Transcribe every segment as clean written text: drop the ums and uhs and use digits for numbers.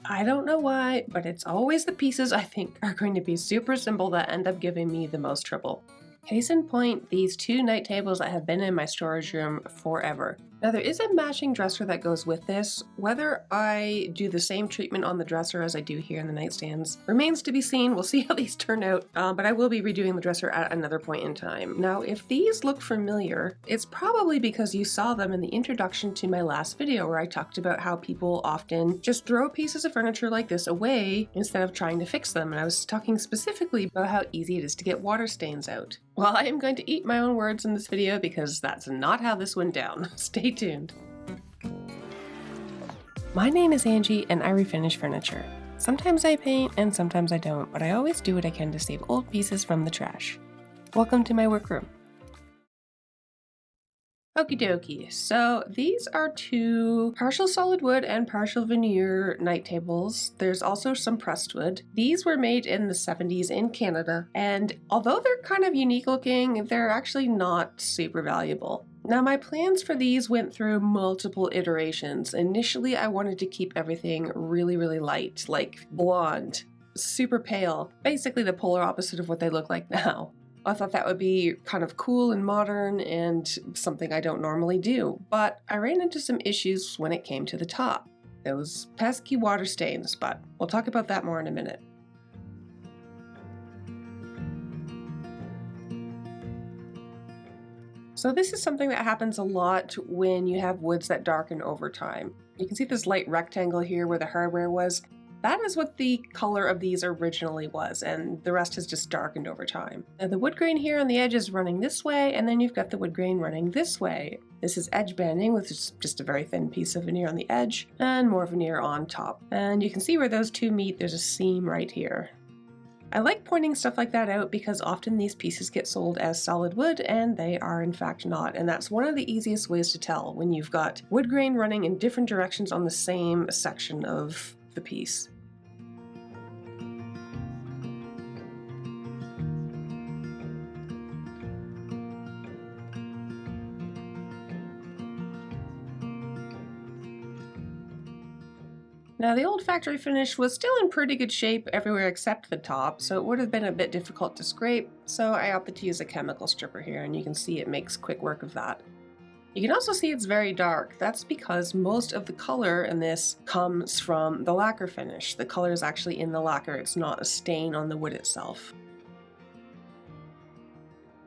I don't know why, but it's always the pieces I think are going to be super simple that end up giving me the most trouble. Case in point, these two night tables that have been in my storage room forever. Now there is a matching dresser that goes with this. Whether I do the same treatment on the dresser as I do here in the nightstands remains to be seen. We'll see how these turn out, but I will be redoing the dresser at another point in time. Now if these look familiar, it's probably because you saw them in the introduction to my last video where I talked about how people often just throw pieces of furniture like this away instead of trying to fix them, and I was talking specifically about how easy it is to get water stains out. Well, I am going to eat my own words in this video because that's not how this went down. Stay tuned. My name is Angie and I refinish furniture. Sometimes I paint and sometimes I don't, but I always do what I can to save old pieces from the trash. Welcome to my workroom. Okie dokie, so these are two partial solid wood and partial veneer night tables. There's also some pressed wood. These were made in the 70s in Canada, and although they're kind of unique looking, they're actually not super valuable. Now my plans for these went through multiple iterations. Initially I wanted to keep everything really light, like blonde, super pale, basically the polar opposite of what they look like now. I thought that would be kind of cool and modern and something I don't normally do, but I ran into some issues when it came to the top. Those pesky water stains, but we'll talk about that more in a minute. So this is something that happens a lot when you have woods that darken over time. You can see this light rectangle here where the hardware was. That is what the color of these originally was, and the rest has just darkened over time. Now the wood grain here on the edge is running this way, and then you've got the wood grain running this way. This is edge banding with just a very thin piece of veneer on the edge and more veneer on top. And you can see where those two meet, there's a seam right here. I like pointing stuff like that out because often these pieces get sold as solid wood and they are in fact not, and that's one of the easiest ways to tell when you've got wood grain running in different directions on the same section of the piece. Now the old factory finish was still in pretty good shape everywhere except the top, so it would have been a bit difficult to scrape, so I opted to use a chemical stripper here, and you can see it makes quick work of that. You can also see it's very dark. That's because most of the color in this comes from the lacquer finish. The color is actually in the lacquer, it's not a stain on the wood itself.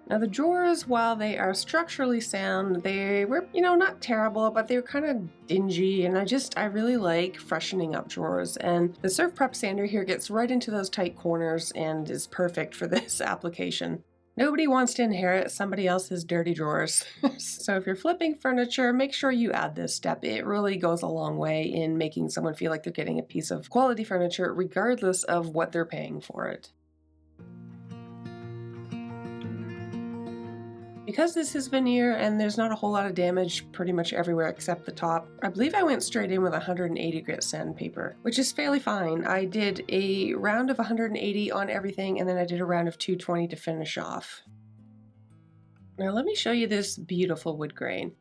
Now the drawers, while they are structurally sound, they were, not terrible, but they were kind of dingy, and I really like freshening up drawers, and the Surf Prep sander here gets right into those tight corners and is perfect for this application. Nobody wants to inherit somebody else's dirty drawers. So if you're flipping furniture, make sure you add this step. It really goes a long way in making someone feel like they're getting a piece of quality furniture regardless of what they're paying for it. Because this is veneer and there's not a whole lot of damage pretty much everywhere except the top, I believe I went straight in with 180 grit sandpaper, which is fairly fine. I did a round of 180 on everything and then I did a round of 220 to finish off. Now let me show you this beautiful wood grain.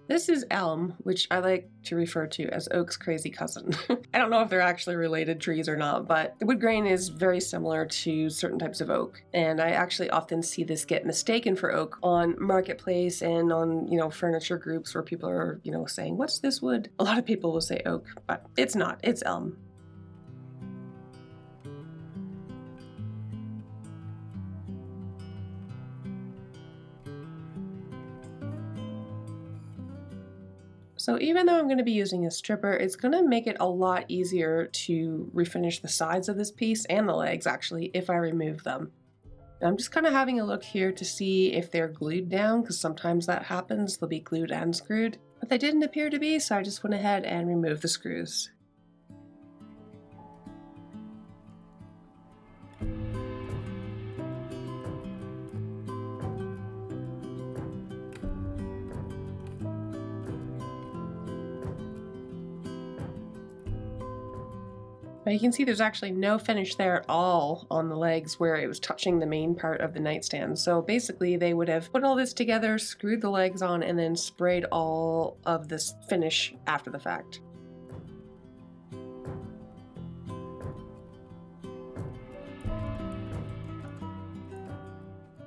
This is elm, which I like to refer to as oak's crazy cousin. I don't know if they're actually related trees or not, but the wood grain is very similar to certain types of oak. And I actually often see this get mistaken for oak on Marketplace and on, furniture groups where people are, saying, what's this wood? A lot of people will say oak, but it's not, it's elm. So even though I'm going to be using a stripper, it's going to make it a lot easier to refinish the sides of this piece and the legs actually if I remove them. I'm just kind of having a look here to see if they're glued down, because sometimes that happens, they'll be glued and screwed. But they didn't appear to be, so I just went ahead and removed the screws. Now you can see there's actually no finish there at all on the legs where it was touching the main part of the nightstand. So basically they would have put all this together, screwed the legs on, and then sprayed all of this finish after the fact.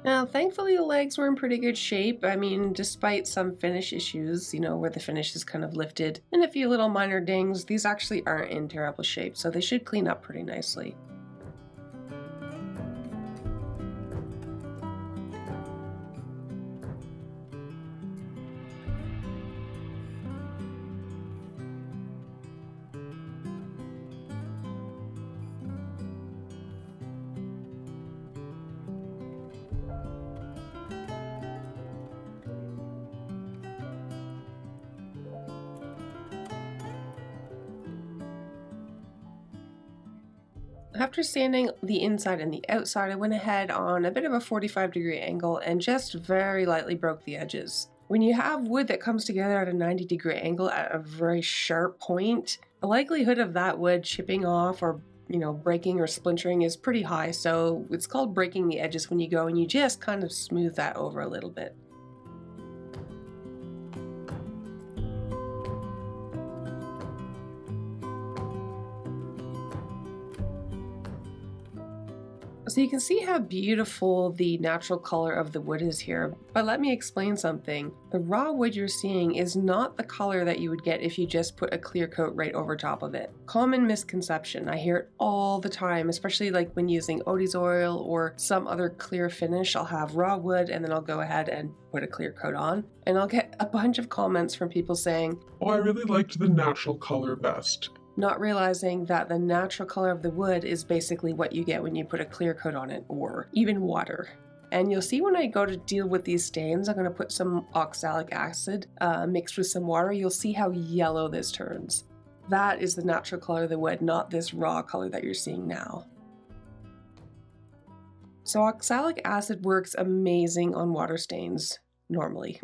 Now, thankfully, the legs were in pretty good shape. I mean, despite some finish issues, where the finish is kind of lifted, and a few little minor dings, these actually aren't in terrible shape, so they should clean up pretty nicely. After sanding the inside and the outside, I went ahead on a bit of a 45-degree angle and just very lightly broke the edges. When you have wood that comes together at a 90-degree angle at a very sharp point, the likelihood of that wood chipping off or breaking or splintering is pretty high, so it's called breaking the edges when you go and you just kind of smooth that over a little bit. So you can see how beautiful the natural color of the wood is here, but let me explain something. The raw wood you're seeing is not the color that you would get if you just put a clear coat right over top of it. Common misconception, I hear it all the time, especially like when using Odie's oil or some other clear finish. I'll have raw wood and then I'll go ahead and put a clear coat on, and I'll get a bunch of comments from people saying, "Oh, I really liked the natural color best." Not realizing that the natural color of the wood is basically what you get when you put a clear coat on it or even water. And you'll see when I go to deal with these stains, I'm going to put some oxalic acid mixed with some water. You'll see how yellow this turns. That is the natural color of the wood, not this raw color that you're seeing now. So oxalic acid works amazing on water stains, normally.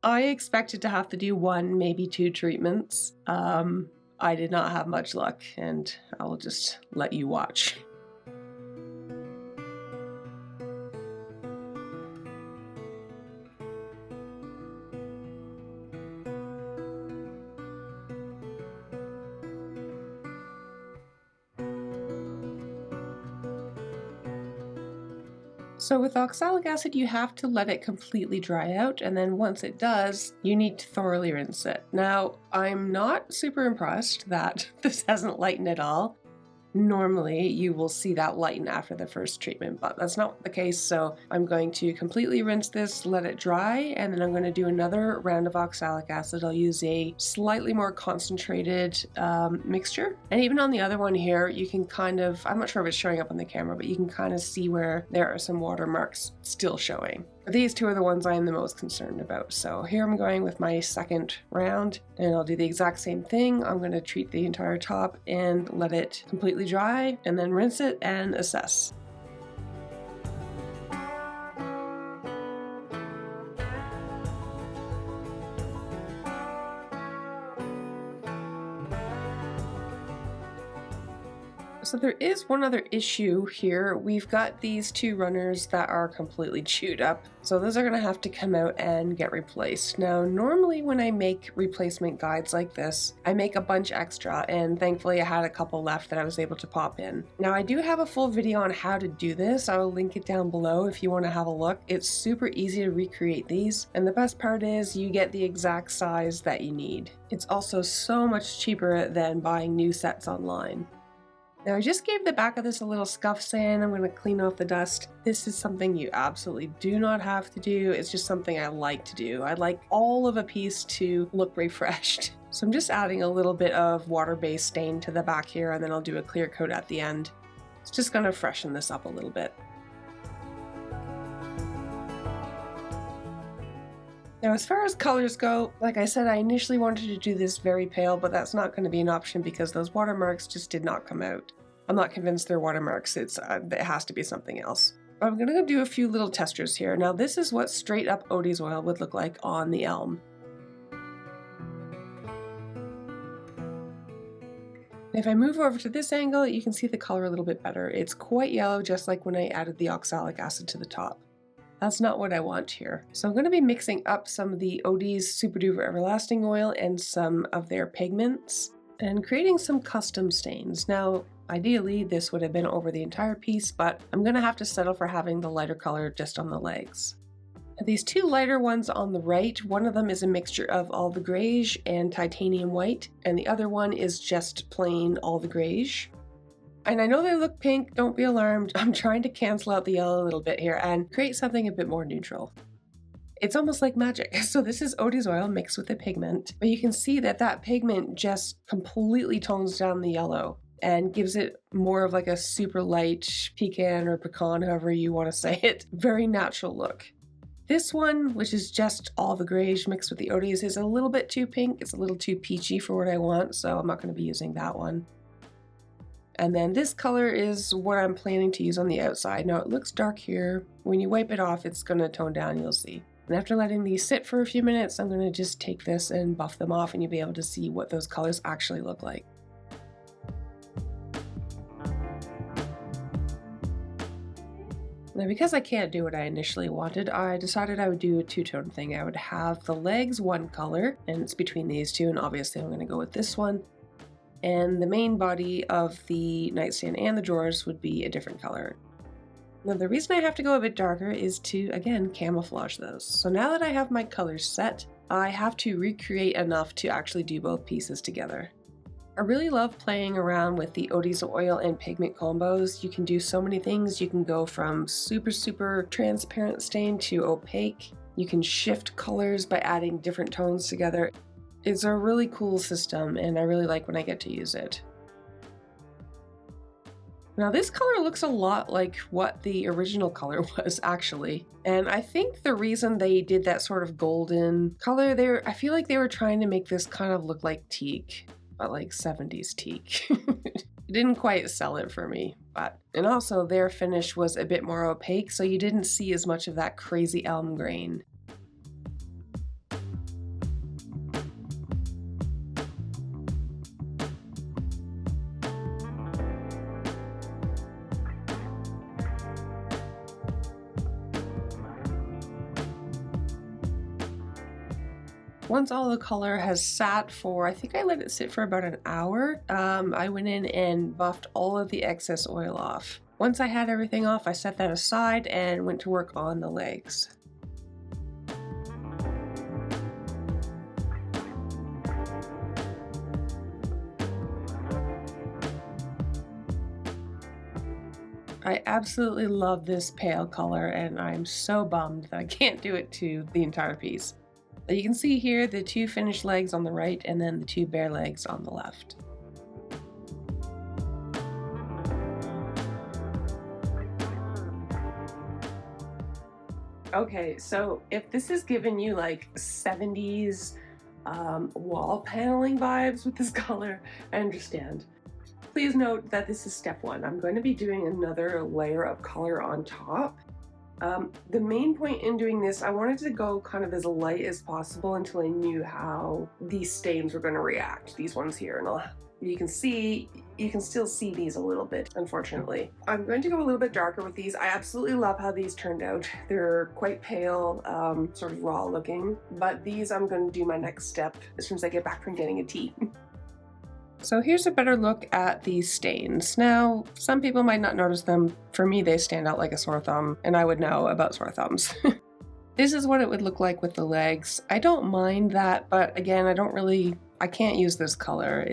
I expected to have to do 1, maybe 2 treatments. I did not have much luck, and I'll just let you watch. So with oxalic acid, you have to let it completely dry out, and then once it does, you need to thoroughly rinse it. Now, I'm not super impressed that this hasn't lightened at all. Normally, you will see that lighten after the first treatment, but that's not the case, so I'm going to completely rinse this, let it dry, and then I'm going to do another round of oxalic acid. I'll use a slightly more concentrated mixture. And even on the other one here, you can kind of, I'm not sure if it's showing up on the camera, but you can kind of see where there are some watermarks still showing. These two are the ones I am the most concerned about. So here I'm going with my second round, and I'll do the exact same thing. I'm going to treat the entire top and let it completely dry, and then rinse it and assess. So there is one other issue here. We've got these 2 runners that are completely chewed up. So those are going to have to come out and get replaced. Now, normally when I make replacement guides like this, I make a bunch extra, and thankfully I had a couple left that I was able to pop in. Now, I do have a full video on how to do this. I will link it down below if you want to have a look. It's super easy to recreate these, and the best part is you get the exact size that you need. It's also so much cheaper than buying new sets online. Now, I just gave the back of this a little scuff sand. I'm going to clean off the dust. This is something you absolutely do not have to do. It's just something I like to do. I like all of a piece to look refreshed. So I'm just adding a little bit of water-based stain to the back here, and then I'll do a clear coat at the end. It's just going to freshen this up a little bit. Now, as far as colors go, like I said, I initially wanted to do this very pale, but that's not going to be an option because those watermarks just did not come out. I'm not convinced they're watermarks. It has to be something else. I'm going to do a few little testers here. Now, this is what straight up Odie's oil would look like on the elm. If I move over to this angle, you can see the color a little bit better. It's quite yellow, just like when I added the oxalic acid to the top. That's not what I want here. So I'm going to be mixing up some of the Odie's Super Duper Everlasting oil and some of their pigments. and creating some custom stains. Now, ideally, this would have been over the entire piece, but I'm gonna have to settle for having the lighter color just on the legs. These two lighter ones on the right, one of them is a mixture of all the greige and titanium white, and the other one is just plain all the greige. And I know they look pink, don't be alarmed. I'm trying to cancel out the yellow a little bit here and create something a bit more neutral. It's almost like magic. So this is Odie's oil mixed with a pigment, but you can see that that pigment just completely tones down the yellow and gives it more of like a super light pecan or pecan, however you want to say it, very natural look. This one, which is just all the greige mixed with the Odie's, is a little bit too pink. It's a little too peachy for what I want, so I'm not going to be using that one. And then this color is what I'm planning to use on the outside. Now it looks dark here. When you wipe it off, it's going to tone down, you'll see. And after letting these sit for a few minutes, I'm going to just take this and buff them off, and you'll be able to see what those colors actually look like. Now, because I can't do what I initially wanted, I decided I would do a two-tone thing. I would have the legs one color, and it's between these two, and obviously I'm going to go with this one. And the main body of the nightstand and the drawers would be a different color. Now, the reason I have to go a bit darker is to, again, camouflage those. So now that I have my colors set, I have to recreate enough to actually do both pieces together. I really love playing around with the Odie's oil and pigment combos. You can do so many things. You can go from super transparent stain to opaque. You can shift colors by adding different tones together. It's a really cool system, and I really like when I get to use it. Now this color looks a lot like what the original color was actually, and I think the reason they did that sort of golden color there, I feel like they were trying to make this kind of look like teak, but like 70s teak. It didn't quite sell it for me, and also their finish was a bit more opaque, so you didn't see as much of that crazy elm grain. Once all the color has sat for, I think I let it sit for about an hour, I went in and buffed all of the excess oil off. Once I had everything off, I set that aside and went to work on the legs. I absolutely love this pale color, and I'm so bummed that I can't do it to the entire piece. You can see here the two finished legs on the right and then the two bare legs on the left. Okay, so if this is giving you like 70s wall paneling vibes with this color, I understand. Please note that this is step one. I'm going to be doing another layer of color on top. The main point in doing this, I wanted to go kind of as light as possible until I knew how these stains were going to react, these ones here, and you can still see these a little bit, unfortunately. I'm going to go a little bit darker with these. I absolutely love how these turned out. They're quite pale, sort of raw looking, but these I'm going to do my next step as soon as I get back from getting a tea. So here's a better look at these stains. Now, some people might not notice them. For me, they stand out like a sore thumb, and I would know about sore thumbs. This is what it would look like with the legs. I don't mind that, but again, I can't use this color.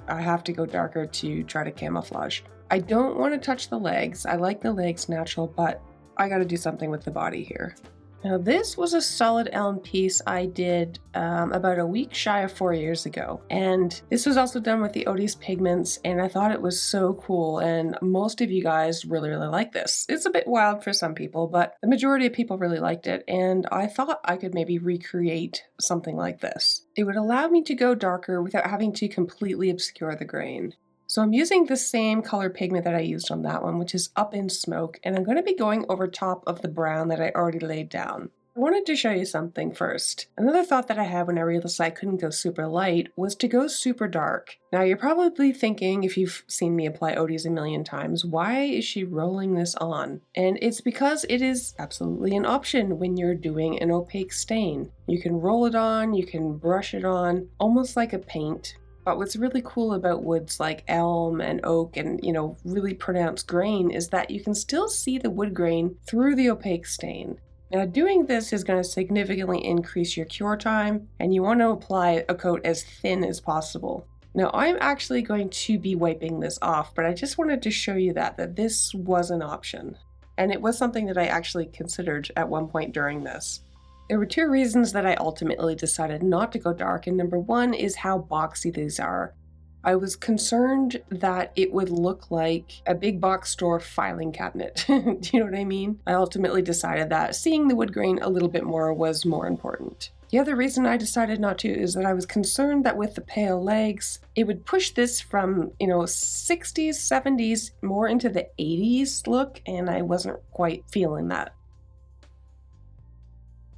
I have to go darker to try to camouflage. I don't want to touch the legs. I like the legs natural, but I got to do something with the body here. Now this was a solid elm piece I did about a week shy of 4 years ago, and this was also done with the Odie's pigments, and I thought it was so cool, and most of you guys really like this. It's a bit wild for some people, but the majority of people really liked it, and I thought I could maybe recreate something like this. It would allow me to go darker without having to completely obscure the grain. So I'm using the same color pigment that I used on that one, which is Up in Smoke, and I'm going to be going over top of the brown that I already laid down. I wanted to show you something first. Another thought that I had when I realized I couldn't go super light was to go super dark. Now you're probably thinking, if you've seen me apply Odie's a million times, why is she rolling this on? And it's because it is absolutely an option when you're doing an opaque stain. You can roll it on, you can brush it on, almost like a paint. But what's really cool about woods like elm and oak and, really pronounced grain is that you can still see the wood grain through the opaque stain. Now, doing this is going to significantly increase your cure time, and you want to apply a coat as thin as possible. Now, I'm actually going to be wiping this off, but I just wanted to show you that this was an option. And it was something that I actually considered at one point during this. There were two reasons that I ultimately decided not to go dark, and number one is how boxy these are. I was concerned that it would look like a big box store filing cabinet. Do you know what I mean? I ultimately decided that seeing the wood grain a little bit more was more important. The other reason I decided not to is that I was concerned that with the pale legs, it would push this from, 60s, 70s, more into the 80s look, and I wasn't quite feeling that.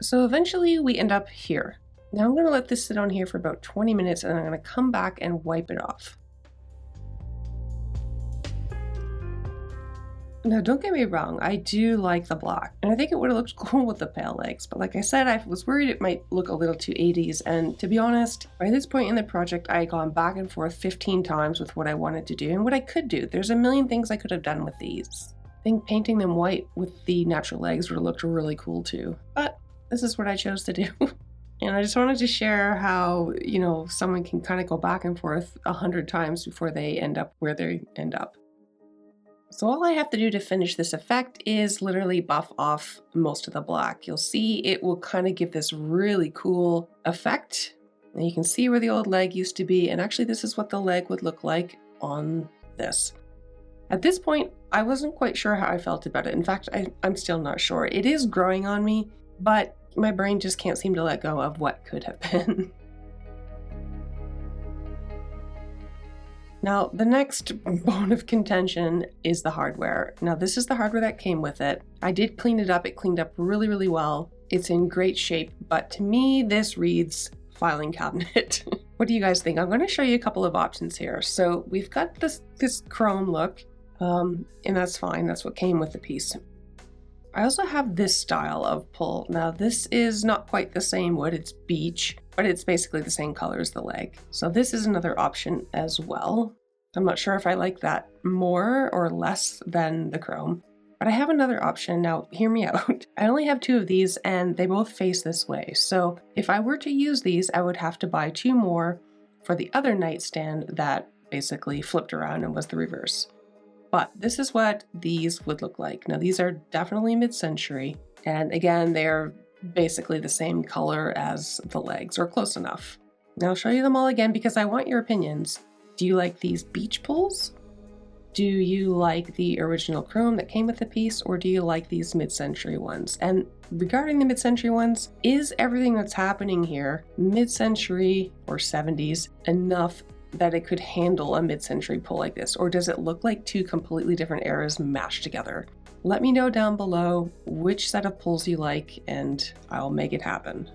So eventually we end up here. Now I'm going to let this sit on here for about 20 minutes and I'm going to come back and wipe it off. Now don't get me wrong, I do like the black and I think it would have looked cool with the pale legs, but like I said, I was worried it might look a little too 80s, and to be honest, by this point in the project I had gone back and forth 15 times with what I wanted to do and what I could do. There's a million things I could have done with these. I think painting them white with the natural legs would have looked really cool too, but this is what I chose to do. And I just wanted to share how, someone can kind of go back and forth 100 times before they end up where they end up. So all I have to do to finish this effect is literally buff off most of the black. You'll see it will kind of give this really cool effect. And you can see where the old leg used to be. And actually this is what the leg would look like on this. At this point, I wasn't quite sure how I felt about it. In fact, I'm still not sure. It is growing on me, but my brain just can't seem to let go of what could have been. Now, the next bone of contention is the hardware. Now, this is the hardware that came with it. I did clean it up. It cleaned up really, really well. It's in great shape, but to me, this reads filing cabinet. What do you guys think? I'm going to show you a couple of options here. So we've got this chrome look, and that's fine. That's what came with the piece. I also have this style of pull. Now this is not quite the same wood, it's beech, but it's basically the same color as the leg. So this is another option as well. I'm not sure if I like that more or less than the chrome, but I have another option. Now hear me out. I only have two of these and they both face this way. So if I were to use these, I would have to buy two more for the other nightstand that basically flipped around and was the reverse. But this is what these would look like. Now these are definitely mid-century, and again, they're basically the same color as the legs, or close enough. Now I'll show you them all again because I want your opinions. Do you like these beech pulls? Do you like the original chrome that came with the piece, or do you like these mid-century ones? And regarding the mid-century ones, is everything that's happening here mid-century or 70s enough that it could handle a mid-century pull like this, or does it look like two completely different eras mashed together? Let me know down below which set of pulls you like and I'll make it happen.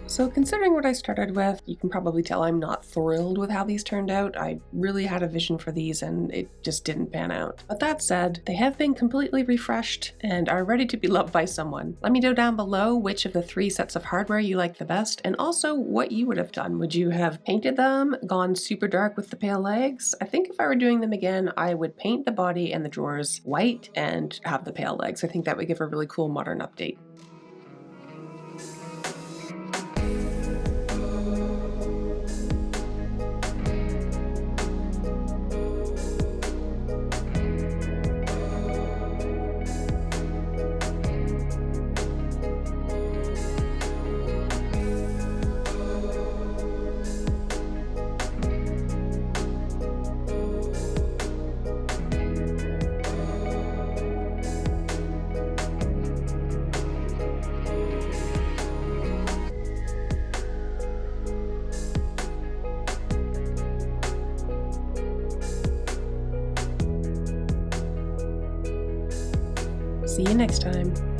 So considering what I started with, you can probably tell I'm not thrilled with how these turned out. I really had a vision for these and it just didn't pan out. But that said, they have been completely refreshed and are ready to be loved by someone. Let me know down below which of the three sets of hardware you like the best, and also what you would have done. Would you have painted them, gone super dark with the pale legs? I think if I were doing them again, I would paint the body and the drawers white and have the pale legs. I think that would give a really cool modern update. See you next time.